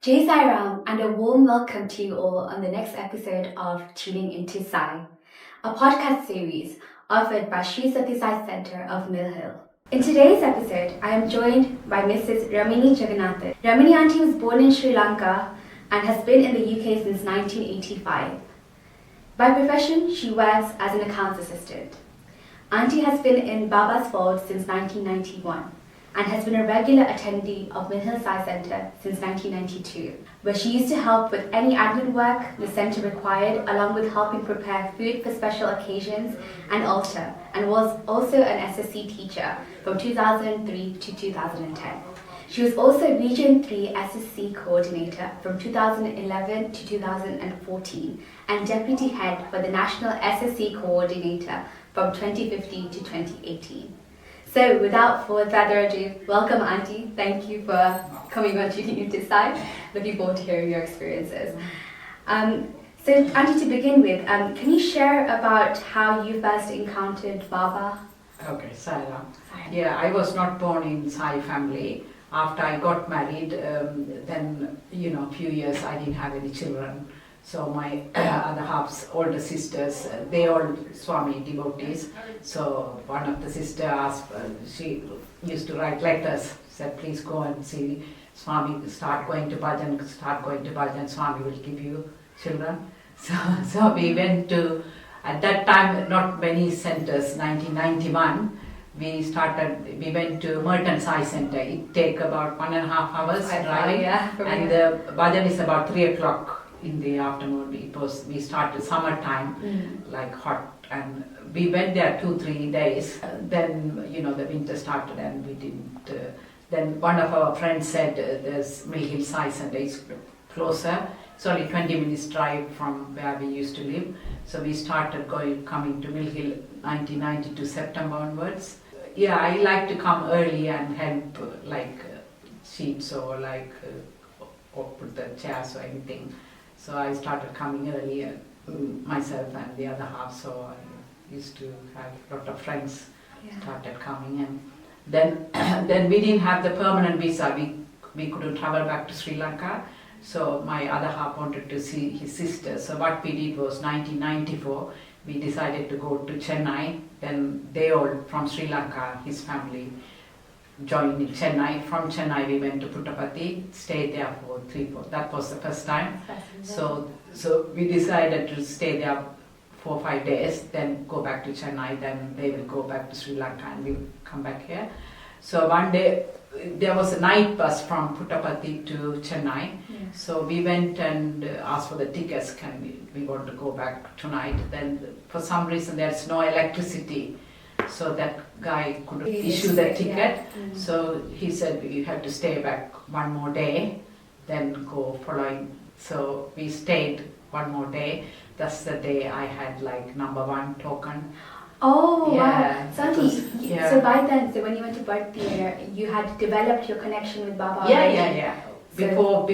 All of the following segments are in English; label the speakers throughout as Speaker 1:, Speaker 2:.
Speaker 1: Jai Sai Ram, and a warm welcome to you all on the next episode of Tuning Into Sai, a podcast series offered by Sri Sai Centre of Mill Hill. In today's episode, I am joined by Mrs. Ramani Jeganathan. Ramani Auntie was born in Sri Lanka and has been in the UK since 1985. By profession, she works as an accounts assistant. Auntie has been in Baba's fold since 1991 and has been a regular attendee of Mill Hill Sai Centre since 1992, where she used to help with any admin work the centre required, along with helping prepare food for special occasions and altar, and was also an SSE teacher from 2003 to 2010. She was also Region 3 SSE Coordinator from 2011 to 2014 and Deputy Head for the National SSE Coordinator from 2015 to 2018. So without further ado, welcome Auntie. Thank you for coming on Tuning Into Sai. Looking forward to hearing your experiences. So Auntie, to begin with, can you share about how you first encountered Baba?
Speaker 2: Okay, Sai Ram. Yeah, I was not born in Sai family. After I got married, then, a few years I didn't have any children. So my other half's older sisters, they all Swami devotees. So one of the sisters asked, she used to write letters, said please go and see Swami, start going to Bhajan, Swami will give you children. So we went to, at that time not many centers, 1991, we went to Mill Hill Sai Centre. It take about 1.5 hours drive, and the Bhajan is about 3 o'clock in the afternoon. We started summertime, like hot, and we went there 2-3 days. Then the winter started and we didn't. Then one of our friends said there's Mill Hill Sai Centre, it's closer. It's only 20 minutes drive from where we used to live. So we started coming to Mill Hill 1992 September onwards. Yeah, I like to come early and help like sheets or or put the chairs or anything. So I started coming early, myself and the other half. So I used to have a lot of friends started coming, and then we didn't have the permanent visa. We couldn't travel back to Sri Lanka. So my other half wanted to see his sister. So what we did was 1994, we decided to go to Chennai. Then they all from Sri Lanka, his family, joined in Chennai. From Chennai we went to Puttaparthi, stayed there for 3-4. That was the first time. So we decided to stay there 4 or 5 days, then go back to Chennai. Then they will go back to Sri Lanka and we'll come back here. So one day there was a night bus from Puttaparthi to Chennai. So we went and asked for the tickets. We want to go back tonight. Then for some reason there's no electricity. So that guy couldn't issue the ticket. So he said you have to stay back 1 more day, then go following. So we stayed 1 more day. That's the day I had like number 1 token.
Speaker 1: Oh, wow. So by then, when you went to birth theatre, you had developed your connection with Baba already?
Speaker 2: Yeah. Before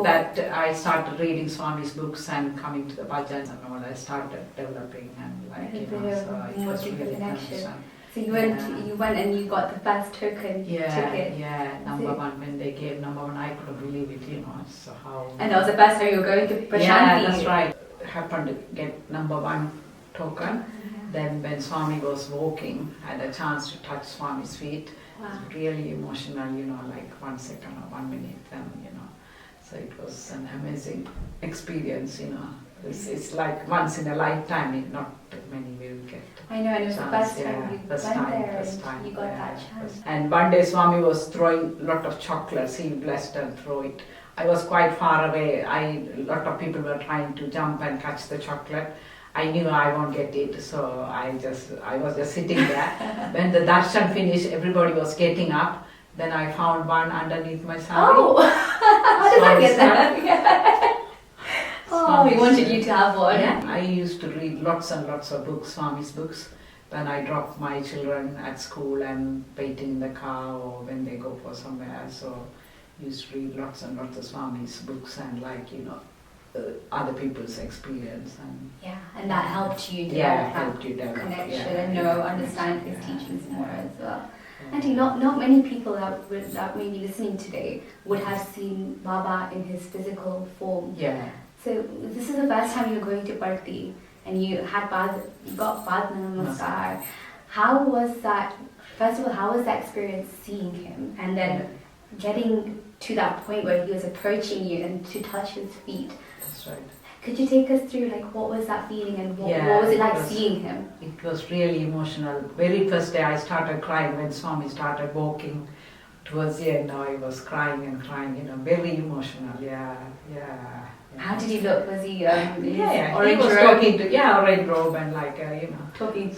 Speaker 2: that, I started reading Swami's books and coming to the bhajans and all. I started developing and so it was really connection.
Speaker 1: So you went and you got the first token ticket.
Speaker 2: Yeah, number 1. When they gave number 1, I couldn't believe it, So how.
Speaker 1: And that was the first time you were going to Prashanti.
Speaker 2: Yeah, that's right. Happened to get number 1 token. Then when Swami was walking, I had a chance to touch Swami's feet. Wow. It was really emotional, like 1 second or 1 minute, then, So it was an amazing experience, It's like once in a lifetime, not many will get.
Speaker 1: I know, and it was the first time you went there and you got that chance.
Speaker 2: And one day Swami was throwing a lot of chocolates, he blessed and threw it. I was quite far away, a lot of people were trying to jump and catch the chocolate. I knew I won't get it, so I was just sitting there. When the darshan finished, everybody was getting up. Then I found one underneath my sari.
Speaker 1: Oh, how did I get that? Oh, we wanted you to have one.
Speaker 2: Yeah. I used to read lots and lots of books, Swami's books, when I drop my children at school and waiting in the car or when they go for somewhere. So I used to read lots and lots of Swami's books and other people's experience,
Speaker 1: and that helped you develop connection and understand his teachings more as well. Auntie, not many people that may be listening today would have seen Baba in his physical form.
Speaker 2: Yeah.
Speaker 1: So this is the first time you're going to Parthi and you got Padma Namaskar. How was that? First of all, how was that experience seeing him and then getting to that point where he was approaching you and to touch his feet?
Speaker 2: That's right.
Speaker 1: Could you take us through what was that feeling and what was it like seeing him?
Speaker 2: It was really emotional. Very first day I started crying when Swami started walking towards the end. I was crying and crying, very emotional. Yeah.
Speaker 1: How did he look? Was he
Speaker 2: he
Speaker 1: orange
Speaker 2: was
Speaker 1: robe?
Speaker 2: talking to orange robe and
Speaker 1: talking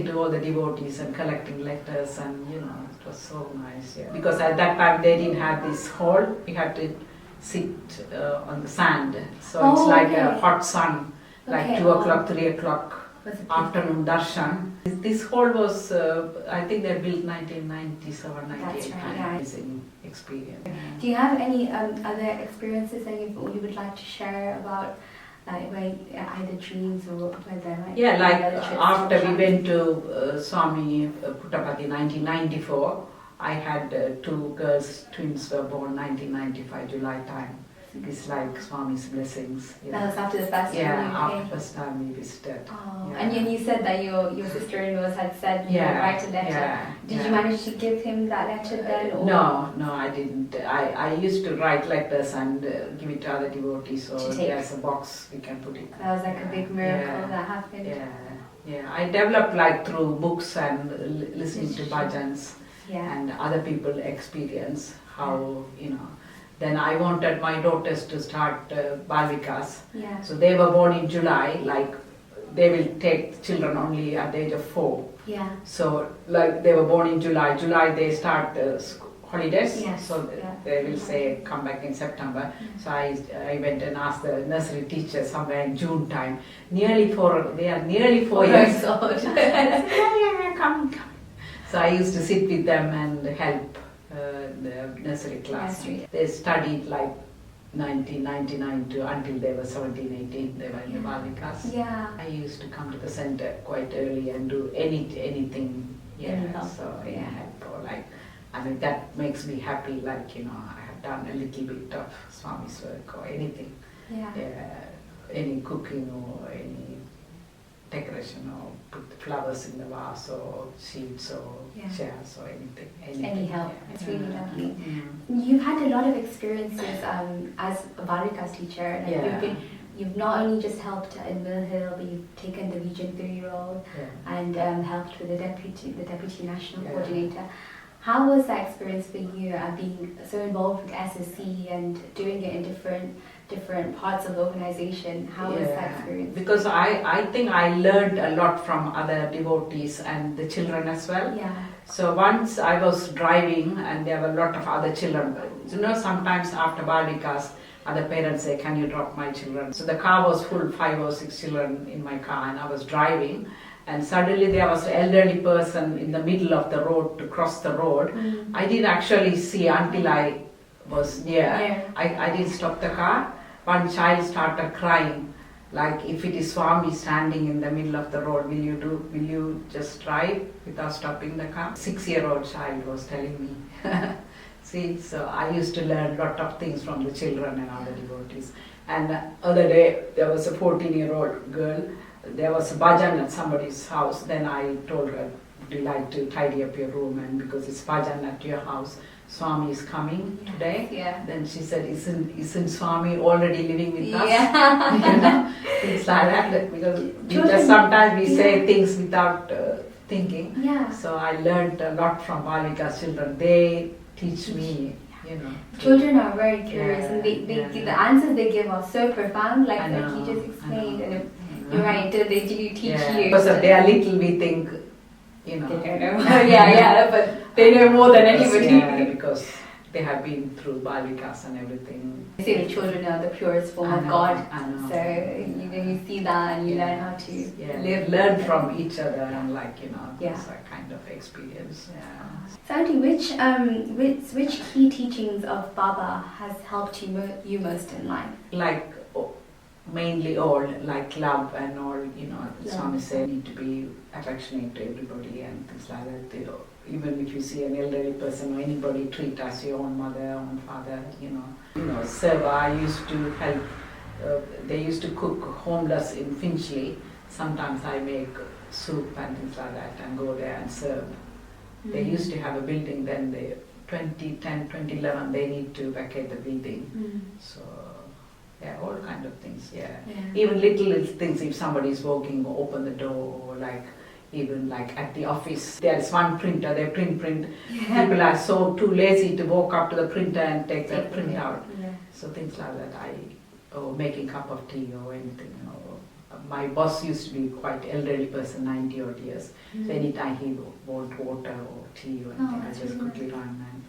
Speaker 2: to all the devotees and collecting letters and it was so nice. Yeah. Because at that time they didn't have this hall. We had to sit on the sand, so it's like a hot sun, like 2 o'clock, 3 o'clock afternoon darshan. This hall was, I think they built 1997, 98.
Speaker 1: That's right,
Speaker 2: Amazing experience.
Speaker 1: Do you have any other experiences that you would like to share about, either dreams or whether
Speaker 2: after we went to Swami Puttapati 1994, I had 2 girls, twins were born 1995 July time. It's like Swami's blessings.
Speaker 1: That was after the first time
Speaker 2: after the first time we visited.
Speaker 1: Oh. Yeah. And you said that your sister-in-laws had said you would write a letter. Did you manage to give him that letter then? Or?
Speaker 2: No, I didn't. I used to write letters and give it to other devotees, so there's a box we can put it.
Speaker 1: That was like a big miracle that happened.
Speaker 2: Yeah. I developed through books and listening to bhajans. And other people experience how, Then I wanted my daughters to start Balvikas. So they were born in July, they will take children only at the age of 4. So they were born in July. July they start holidays. So they will say come back in September. So I went and asked the nursery teacher somewhere in June time. They are nearly 4 years old. Come. So I used to sit with them and help the nursery class. They studied 1999 until they were 17, 18. They were in the Balvikas. I used to come to the center quite early and do anything. Help that makes me happy. I have done a little bit of Swami's work or anything. Any cooking or any decoration or put the flowers in the vase or sheets or chairs or anything.
Speaker 1: Any help. It's really lovely. You've had a lot of experiences as a Balvikas teacher. You've not only just helped in Mill Hill, but you've taken the Region 3 role and helped with the Deputy National Coordinator. How was that experience for you being so involved with SSE and doing it in different parts of the organization? How was that experience?
Speaker 2: Because I think I learned a lot from other devotees and the children as well. So once I was driving and there were a lot of other children. Sometimes after Balvikas, other parents say, can you drop my children? So the car was full, 5 or 6 children in my car and I was driving. And suddenly there was an elderly person in the middle of the road to cross the road. I didn't actually see until I was near. I didn't stop the car. One child started crying, if it is Swami standing in the middle of the road, will you just drive without stopping the car? 6-year-old child was telling me. See, so I used to learn a lot of things from the children and other devotees. And the other day there was a 14-year-old girl. There was a bhajan at somebody's house. Then I told her, would you like to tidy up your room? And because it's bhajan at your house, Swami is coming today. Then she said, isn't Swami already living with us? Things like that. Because sometimes we say things without thinking. So I learned a lot from Balvikas children. They teach me.
Speaker 1: Children are very curious and the answers they give are so profound, like he just explained. And you're right, until they do teach you.
Speaker 2: Because they are little, we think,
Speaker 1: They don't know. But they know more than anybody.
Speaker 2: Because they have been through Balvikas and everything.
Speaker 1: They say the children are the purest form of God. So you see that and you learn how to
Speaker 2: learn from each other and it's a kind of experience.
Speaker 1: So Auntie, which key teachings of Baba has helped you most in life?
Speaker 2: mainly all like love and all, you know,
Speaker 1: Love.
Speaker 2: Swami said need to be affectionate to everybody and things like that. You know, even if you see an elderly person or anybody, treat as your own mother, own father, you know. You know, Seva, I used to help, they used to cook homeless in Finchley. Sometimes I make soup and things like that and go there and serve. They used to have a building, then they 2010, 2011, they need to vacate the building. So, yeah, all kind of things, yeah. Even little things, if somebody is walking, open the door, or like, even like at the office, there is one printer, they print. People are so too lazy to walk up to the printer and take the print out. So things like that, or making cup of tea or anything, you know. My boss used to be quite elderly person, 90 odd years. So anytime he want water or tea or anything, I just quickly run and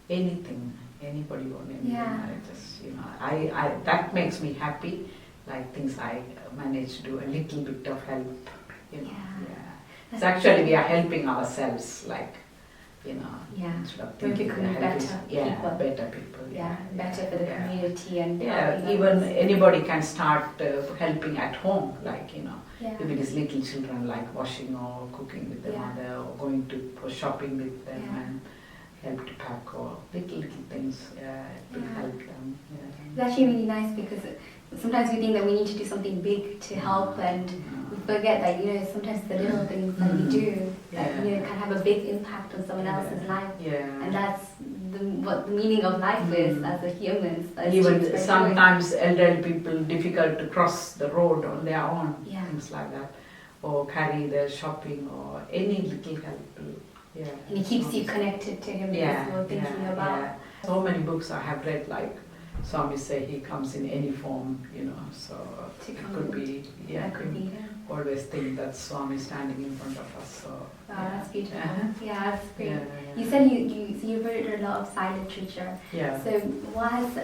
Speaker 2: anything, anybody want anything, I just, you know, I that makes me happy. Like things I manage to do a little bit of help, you know. So actually we are helping ourselves, like, you know, instead of thinking
Speaker 1: becoming
Speaker 2: we are helping,
Speaker 1: better people.
Speaker 2: Better people.
Speaker 1: Better for the community and
Speaker 2: even anybody can start helping at home, like, you know, if it is little children, like washing or cooking with the mother or going to for shopping with them and help to pack or little things to help them.
Speaker 1: It's actually really nice because sometimes we think that we need to do something big to help and we forget that, you know, sometimes the little things that we do that, you know, can have a big impact on someone else's life. And that's what the meaning of life is as a human.
Speaker 2: Even sometimes elderly people difficult to cross the road on their own, things like that, or carry their shopping or any little help.
Speaker 1: And it keeps you connected to him because you're thinking about.
Speaker 2: So many books I have read, like Swami say he comes in any form, you know, so it could be, always think that Swami standing in front of us. So,
Speaker 1: that's beautiful. That's great. You said you've read a lot of Sai literature. So what has,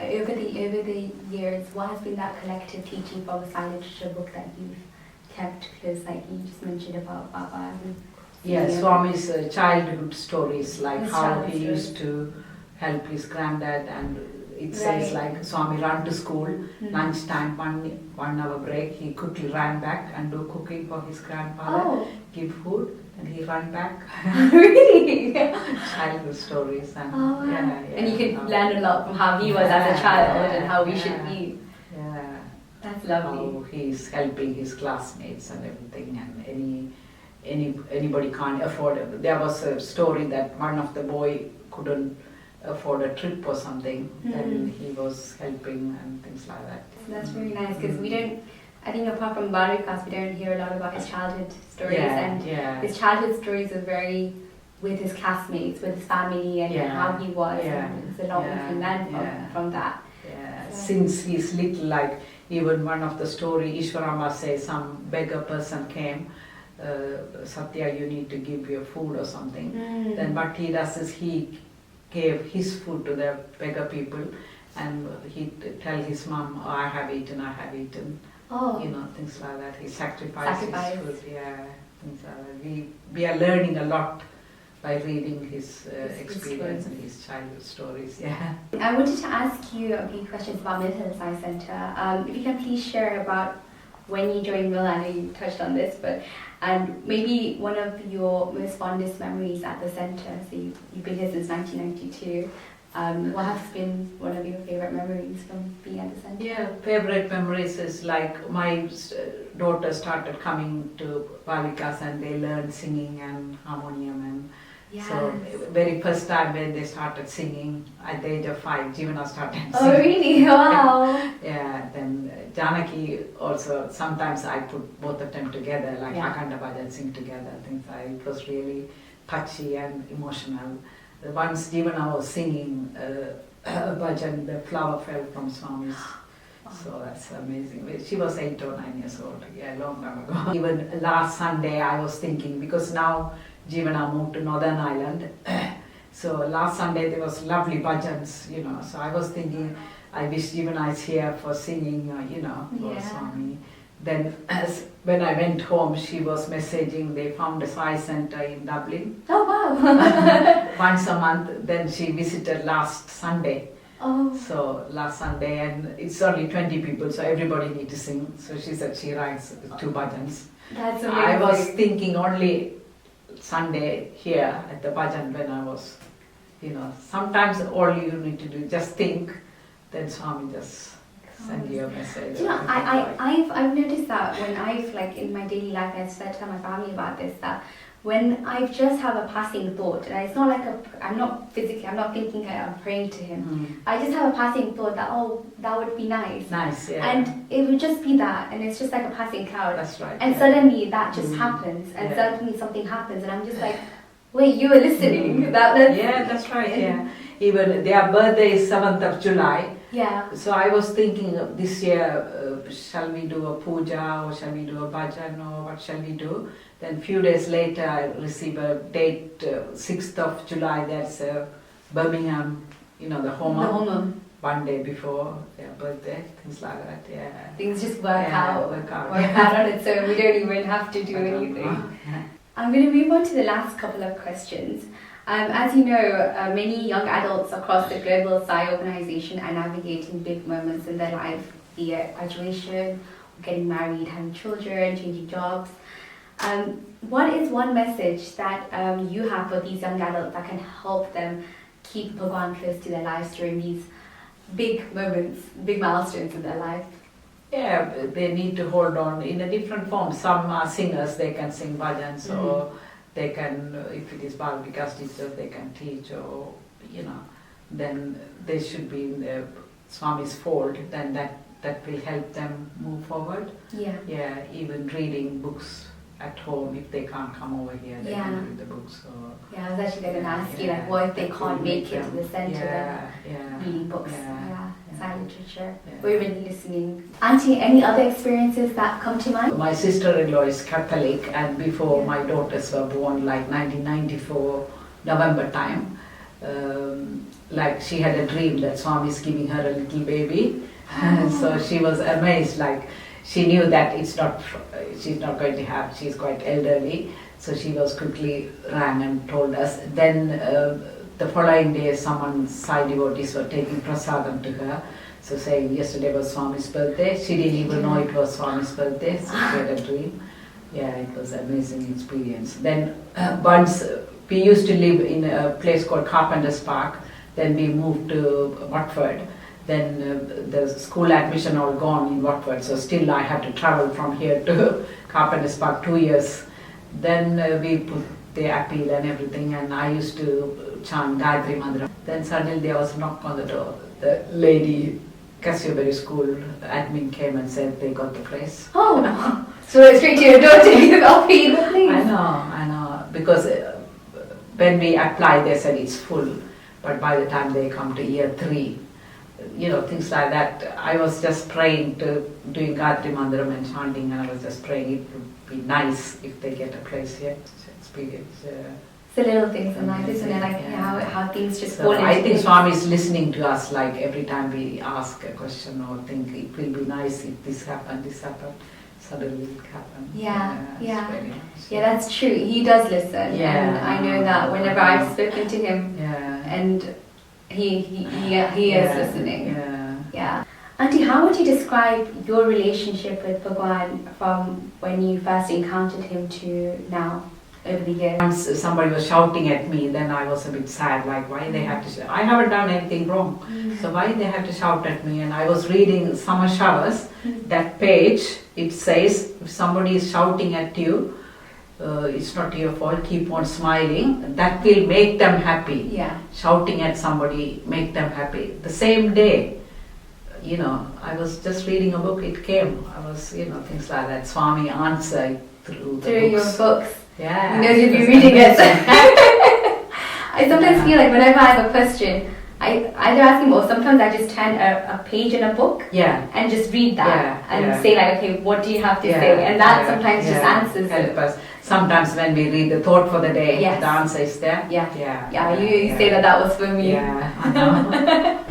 Speaker 1: over the years, what has been that collective teaching from a Sai literature book that you've kept close, like you just mentioned about Bhagwan?
Speaker 2: Swami's childhood stories, like how he used to help his granddad, and it says like Swami ran to school, lunchtime, 1 hour break, he quickly ran back and do cooking for his grandfather, give food, and he ran back.
Speaker 1: Really?
Speaker 2: Childhood stories. And,
Speaker 1: and you could learn a lot from how he was as a child and how we should be. That's lovely.
Speaker 2: How he's helping his classmates and everything, and anybody can't afford it. There was a story that one of the boy couldn't afford a trip or something, then he was helping and things like that.
Speaker 1: That's really nice because we don't, I think apart from Barikas, we don't hear a lot about his childhood stories, and his childhood stories are very with his classmates, with his family and how he was, and there's a lot we can learn from that.
Speaker 2: Since he's little, like even one of the story, Ishwarama says some beggar person came, Sathya, you need to give your food or something. Then what he does is he gave his food to the beggar people, and he tell his mom, oh, I have eaten. You know, things like that. He sacrificed his food. Things like that. We are learning a lot by reading his experience and his childhood stories.
Speaker 1: I wanted to ask you a few questions about Mill Hill Sai Centre. If you can please share about when you joined Mill. I know you touched on this, and maybe one of your most fondest memories at the centre. So you've been here since 1992. What has been one of your favourite memories from being at the centre?
Speaker 2: Favourite memories is like my daughter started coming to Balikas and they learned singing and harmonium, and so very first time when they started singing at the age of 5, Jivana started singing.
Speaker 1: Oh really? Wow!
Speaker 2: Then Janaki also, sometimes I put both of them together, like Akanda Bhajan sing together. It was really touchy and emotional. Once Jivana was singing a bhajan, the flower fell from Swami's. So that's amazing. She was 8 or 9 years old, long time ago. Even last Sunday I was thinking, because now Jivana moved to Northern Ireland. So last Sunday there was lovely bhajans, you know. So I was thinking, I wish Jivana is here for singing, you know, for Swami. Then when I went home, she was messaging, they found a Sai Centre in Dublin.
Speaker 1: Oh wow!
Speaker 2: Once a month. Then she visited last Sunday.
Speaker 1: Oh.
Speaker 2: So last Sunday, and it's only 20 people, so everybody need to sing. So she said she writes 2 bhajans.
Speaker 1: That's amazing.
Speaker 2: I was thinking only Sunday here at the bhajan when I was, sometimes all you need to do just think, then Swami just send you a message.
Speaker 1: You know, I've noticed that when I've like in my daily life, I've said to my family about this, that when I just have a passing thought, and it's not like I'm not thinking I'm praying to him. I just have a passing thought that, oh, that would be nice.
Speaker 2: Nice, yeah.
Speaker 1: And it would just be that, and it's just like a passing cloud.
Speaker 2: That's right.
Speaker 1: And suddenly that just happens, and suddenly something happens, and I'm just like, wait, you were listening.
Speaker 2: That's right, yeah. Even their birthday is 7th of July.
Speaker 1: Yeah.
Speaker 2: So I was thinking of this year, shall we do a puja or shall we do a bhajan or what shall we do? Then few days later I received a date, 6th of July, that's Birmingham, the Homa. One day before their birthday, things like that, yeah.
Speaker 1: Things just work out.
Speaker 2: Work out
Speaker 1: on its own. We don't even have to do anything. I'm going to move on to the last couple of questions. As you know, many young adults across the global Sai organization are navigating big moments in their life, be it graduation, getting married, having children, changing jobs. What is one message that you have for these young adults that can help them keep Bhagwan close to their lives during these big moments, big milestones in their life?
Speaker 2: Yeah, they need to hold on in a different form. Some are singers, they can sing bhajans, or they can, if it is Bal Vikas teacher, they can teach, or, then they should be in the Swami's fold, then that will help them move forward.
Speaker 1: Yeah.
Speaker 2: Yeah, even reading books at home, if they can't come over here, they can read the books.
Speaker 1: Yeah, I was actually going to ask you, like, what if they can't make it to the centre, reading books, Sai literature, or even listening. Auntie, any other experiences that come to mind?
Speaker 2: My sister-in-law is Catholic, and before my daughters were born, like 1994, November time, like she had a dream that Swami is giving her a little baby, and so she was amazed, like she knew that she's not going to have, she's quite elderly, so she was quickly rang and told us. Then the following day, Sai devotees were taking prasadam to her, so saying yesterday was Swami's birthday. She didn't even know it was Swami's birthday, so she had a dream. Yeah, it was an amazing experience. Then once we used to live in a place called Carpenter's Park, then we moved to Watford. Then the school admission all gone in Watford, so still I had to travel from here to Carpenter's Park 2 years. Then we put the appeal and everything, and I used to chant Gayatri Mantra. Then suddenly there was a knock on the door. The lady, Cassiopary School admin came and said they got the place.
Speaker 1: Oh, so straight to your door to give appeal, please.
Speaker 2: I know, because when we applied they said it's full, but by the time they come to year 3, things like that. I was just praying doing Gayatri Mandaram and chanting, and I was just praying it would be nice if they get a place here to experience.
Speaker 1: It's the little things in life, isn't it? Like how things just fall into
Speaker 2: I think
Speaker 1: place.
Speaker 2: Swami is listening to us, like every time we ask a question or think it will be nice if this happened, suddenly it happened.
Speaker 1: Yeah,
Speaker 2: very nice.
Speaker 1: Yeah, that's true. He does listen, and I know that whenever I've spoken to him, and he is listening. Yeah. Auntie, how would you describe your relationship with Bhagwan from when you first encountered him to now, over the years?
Speaker 2: Once somebody was shouting at me, then I was a bit sad, like why they have to shout? I haven't done anything wrong, so why they have to shout at me? And I was reading Summer Showers, that page, it says if somebody is shouting at you, it's not your fault, keep on smiling, that will make them happy.
Speaker 1: Yeah.
Speaker 2: Shouting at somebody, make them happy. The same day, I was just reading a book, it came, I was, things like that, Swami answered through the books.
Speaker 1: Your books.
Speaker 2: Yeah.
Speaker 1: He knows you'll be reading it. I sometimes feel like whenever I have a question, I either ask him, or sometimes I just turn a page in a book and just read that and say like, okay, what do you have to say? And that sometimes just answers
Speaker 2: help us. Sometimes when we read the thought for the day, the answer is there.
Speaker 1: You say that was for me.
Speaker 2: Yeah, I know.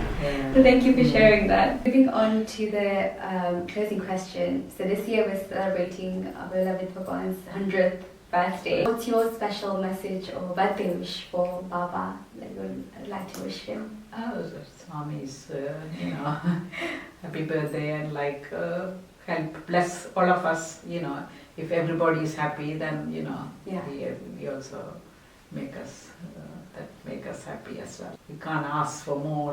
Speaker 1: So thank you for sharing that. Moving on to the closing question. So this year we're celebrating our beloved Bhagwan's 100th birthday. What's your special message or birthday wish for Baba that you would like to wish him?
Speaker 2: Oh, Swami's, happy birthday and help bless all of us, if everybody is happy, then, he also make us happy as well. We can't ask for more,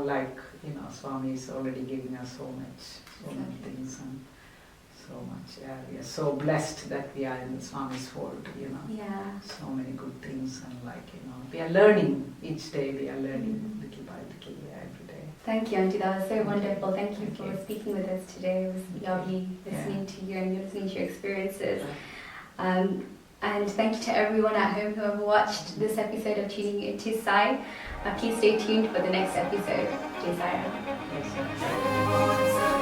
Speaker 2: Swami is already giving us so many things and so much. Yeah, we are so blessed that we are in the Swami's fold,
Speaker 1: Yeah.
Speaker 2: so many good things and we are learning each day, we are learning little by little, every day.
Speaker 1: Thank you, Auntie. That was so wonderful. Thank you
Speaker 2: Thank
Speaker 1: for
Speaker 2: you.
Speaker 1: speaking with us today. It was lovely listening to you and listening to your experiences. And thank you to everyone at home who have watched this episode of Tuning Into Sai. Please stay tuned for the next episode. Jai Sai Ram.
Speaker 2: Yes, sir.